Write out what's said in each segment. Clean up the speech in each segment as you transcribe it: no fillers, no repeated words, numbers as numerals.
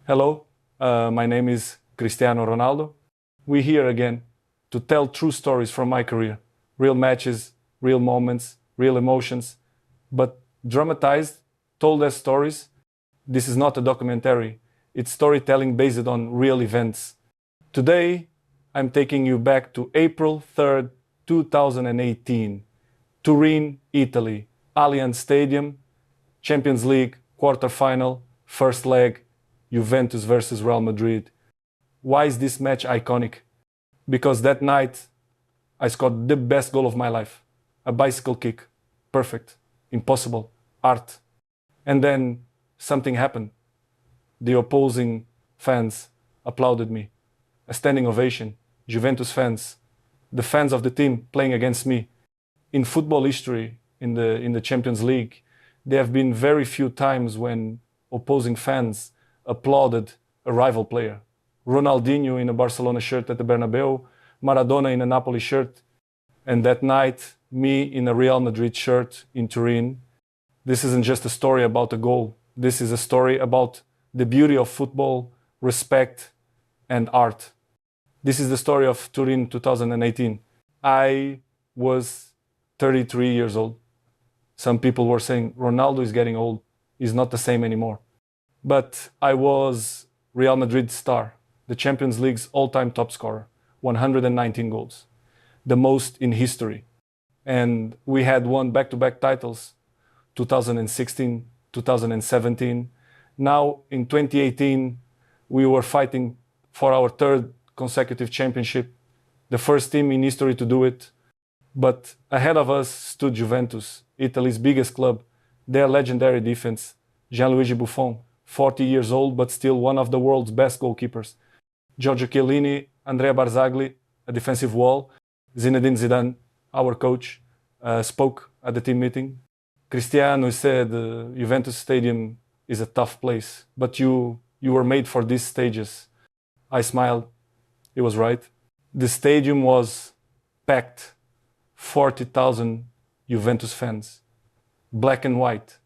Hello, my name is Cristiano Ronaldo. We're here again to tell true stories from my career. Real matches, real moments, real emotions, but dramatized, told as stories. This is not a documentary. It's storytelling based on real events. Today, I'm taking you back to April 3rd, 2018. Turin, Italy. Allianz Stadium, Champions League, quarterfinal, first leg, Juventus versus Real Madrid. Why is this match iconic? Because that night I scored the best goal of my life. A bicycle kick. Perfect. Impossible. Art. And then something happened. The opposing fans applauded me. A standing ovation. Juventus fans. The fans of the team playing against me. In football history, in the Champions League, there have been very few times when opposing fans applauded a rival player. Ronaldinho in a Barcelona shirt at the Bernabeu, Maradona in a Napoli shirt, and that night, me in a Real Madrid shirt in Turin. This isn't just a story about a goal. This is a story about the beauty of football, respect, and art. This is the story of Turin 2018. I was 33 years old. Some people were saying, Ronaldo is getting old. He's not the same anymore. But I was Real Madrid's star, the Champions League's all-time top scorer, 119 goals, the most in history. And we had won back-to-back titles, 2016, 2017. Now, in 2018, we were fighting for our third consecutive championship, the first team in history to do it. But ahead of us stood Juventus, Italy's biggest club, their legendary defense, Gianluigi Buffon, 40 years old, but still one of the world's best goalkeepers. Giorgio Chiellini, Andrea Barzagli, a defensive wall. Zinedine Zidane, our coach, spoke at the team meeting. Cristiano said, Juventus Stadium is a tough place, but you were made for these stages. I smiled. He was right. The stadium was packed. 40,000 Juventus fans, black and white,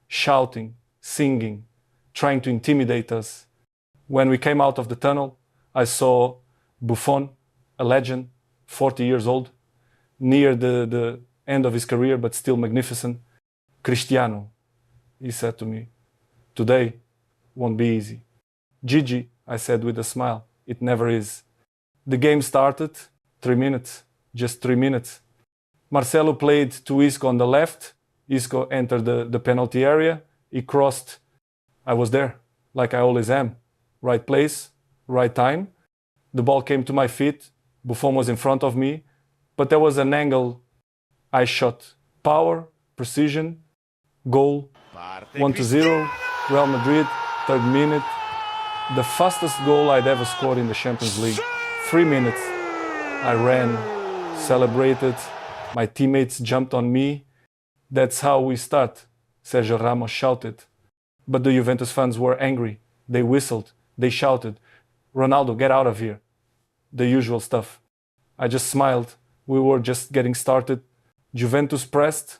shouting, singing, trying to intimidate us. When we came out of the tunnel, I saw Buffon, a legend, 40 years old, near the end of his career, but still magnificent. Cristiano, he said to me, today won't be easy. Gigi, I said with a smile, it never is. The game started, 3 minutes, just 3 minutes. Marcelo played to Isco on the left. Isco entered the penalty area. He crossed. I was there, like I always am. Right place, right time. The ball came to my feet. Buffon was in front of me. But there was an angle I shot. Power, precision, goal. 1-0, Real Madrid, third minute. The fastest goal I'd ever scored in the Champions League. 3 minutes. I ran, celebrated. My teammates jumped on me. That's how we start, Sergio Ramos shouted. But the Juventus fans were angry. They whistled. They shouted, Ronaldo, get out of here. The usual stuff. I just smiled. We were just getting started. Juventus pressed.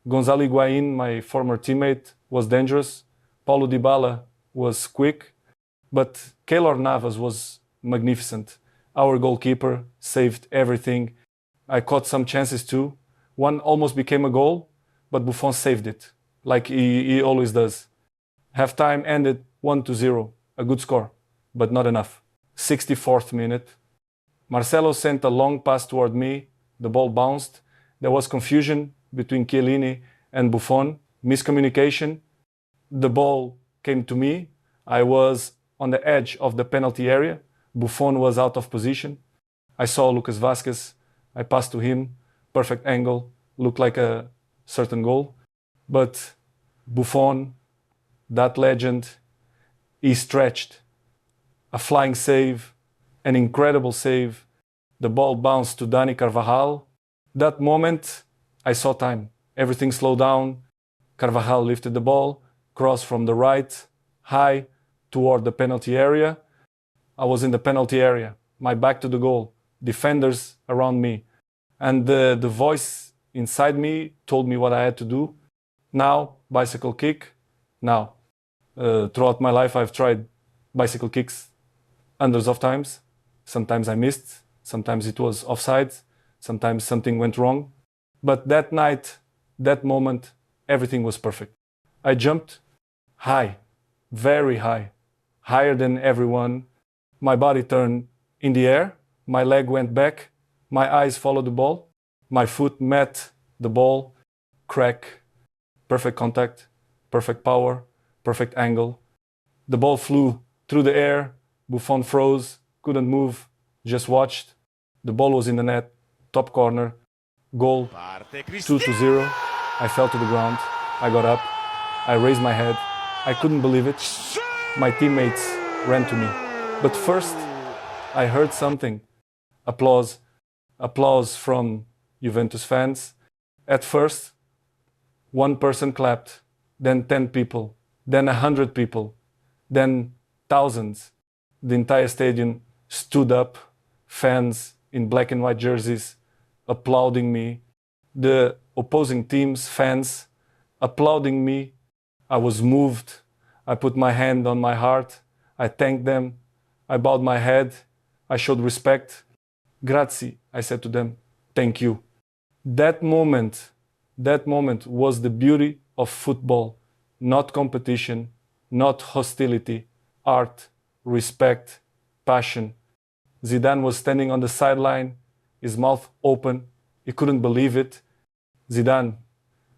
Gonzalo Higuain, my former teammate, was dangerous. Paulo Dybala was quick. But Keylor Navas was magnificent. Our goalkeeper saved everything. I caught some chances too. One almost became a goal, but Buffon saved it, like he always does. Halftime ended 1-0, a good score, but not enough. 64th minute. Marcelo sent a long pass toward me. The ball bounced. There was confusion between Chiellini and Buffon, miscommunication. The ball came to me. I was on the edge of the penalty area. Buffon was out of position. I saw Lucas Vazquez. I passed to him, perfect angle, looked like a certain goal. But Buffon, that legend, he stretched. A flying save, an incredible save. The ball bounced to Dani Carvajal. That moment, I saw time. Everything slowed down. Carvajal lifted the ball, crossed from the right, high, toward the penalty area. I was in the penalty area, my back to the goal. Defenders around me. And the voice inside me told me what I had to do. Now, bicycle kick. Now, throughout my life, I've tried bicycle kicks hundreds of times. Sometimes I missed, sometimes it was offside, sometimes something went wrong. But that night, that moment, everything was perfect. I jumped high, very high, higher than everyone. My body turned in the air, my leg went back, my eyes followed the ball, my foot met the ball, crack, perfect contact, perfect power, perfect angle. The ball flew through the air, Buffon froze, couldn't move, just watched. The ball was in the net, top corner, goal, 2-0. I fell to the ground, I got up, I raised my head, I couldn't believe it. My teammates ran to me. But first, I heard something. Applause. Applause from Juventus fans. At first, one person clapped, then 10 people, then 100 people, then thousands. The entire stadium stood up, fans in black and white jerseys applauding me. The opposing team's fans applauding me. I was moved. I put my hand on my heart. I thanked them. I bowed my head. I showed respect. Grazie, I said to them. Thank you. That moment was the beauty of football. Not competition, not hostility, art, respect, passion. Zidane was standing on the sideline, his mouth open. He couldn't believe it. Zidane,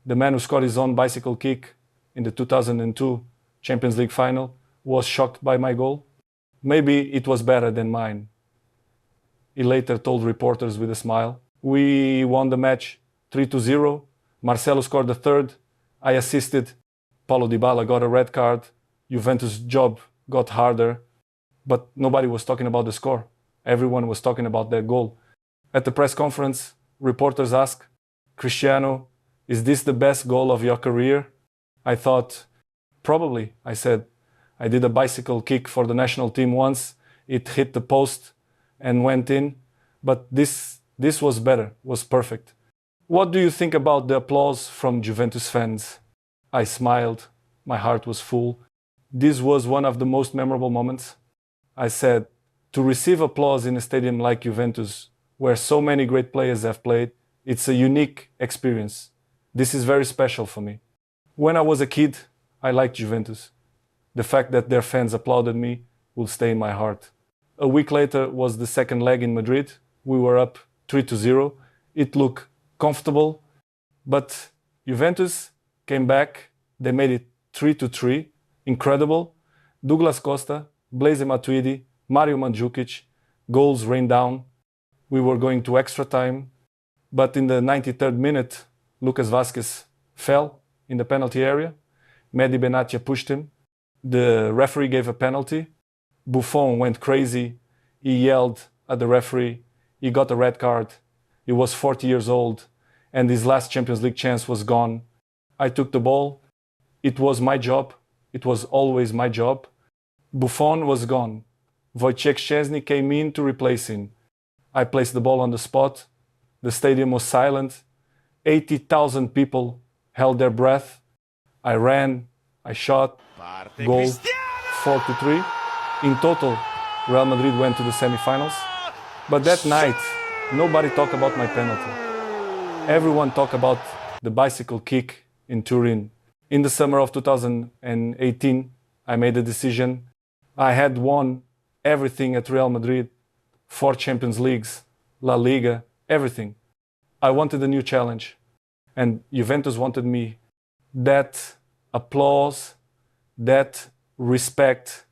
the man who scored his own bicycle kick in the 2002 Champions League final, was shocked by my goal. Maybe it was better than mine. He later told reporters with a smile. We won the match 3-0. Marcelo scored the third. I assisted. Paulo Dybala got a red card. Juventus' job got harder. But nobody was talking about the score. Everyone was talking about that goal. At the press conference, reporters asked, Cristiano, is this the best goal of your career? I thought, probably, I said. I did a bicycle kick for the national team once. It hit the post and went in. But this was better, was perfect. What do you think about the applause from Juventus fans? I smiled. My heart was full. This was one of the most memorable moments. I said, to receive applause in a stadium like Juventus, where so many great players have played, it's a unique experience. This is very special for me. When I was a kid, I liked Juventus. The fact that their fans applauded me will stay in my heart. A week later was the second leg in Madrid. We were up 3-0. It looked comfortable, but Juventus came back. They made it 3-3. Incredible. Douglas Costa, Blaise Matuidi, Mario Mandzukic, goals rained down. We were going to extra time, but in the 93rd minute, Lucas Vazquez fell in the penalty area. Mehdi Benatia pushed him. The referee gave a penalty. Buffon went crazy. He yelled at the referee. He got a red card. He was 40 years old, and his last Champions League chance was gone. I took the ball. It was my job. It was always my job. Buffon was gone. Wojciech Szczęsny came in to replace him. I placed the ball on the spot. The stadium was silent. 80,000 people held their breath. I ran. I shot. Goal. 4-3. In total, Real Madrid went to the semifinals. But that night, nobody talked about my penalty. Everyone talked about the bicycle kick in Turin. In the summer of 2018, I made a decision. I had won everything at Real Madrid, 4 Champions Leagues, La Liga, everything. I wanted a new challenge, and Juventus wanted me. That applause, that respect,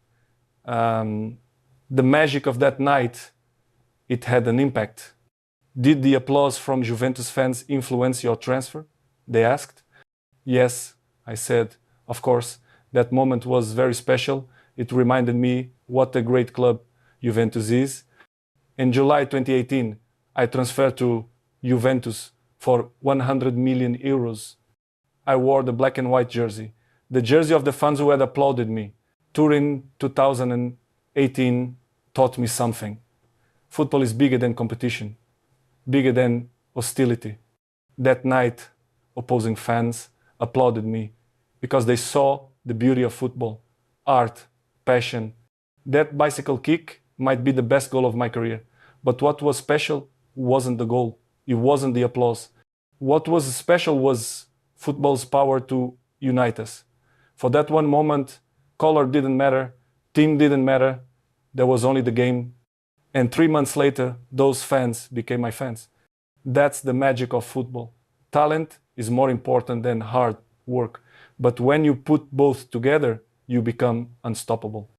the magic of that night, it had an impact. Did the applause from Juventus fans influence your transfer? They asked. Yes, I said, of course. That moment was very special. It reminded me what a great club Juventus is. In July 2018, I transferred to Juventus for 100 million euros. I wore the black and white jersey, the jersey of the fans who had applauded me. Turin 2018 taught me something. Football is bigger than competition, bigger than hostility. That night, opposing fans applauded me because they saw the beauty of football, art, passion. That bicycle kick might be the best goal of my career. But what was special wasn't the goal. It wasn't the applause. What was special was football's power to unite us. For that one moment, color didn't matter, team didn't matter, there was only the game. And 3 months later, those fans became my fans. That's the magic of football. Talent is more important than hard work. But when you put both together, you become unstoppable.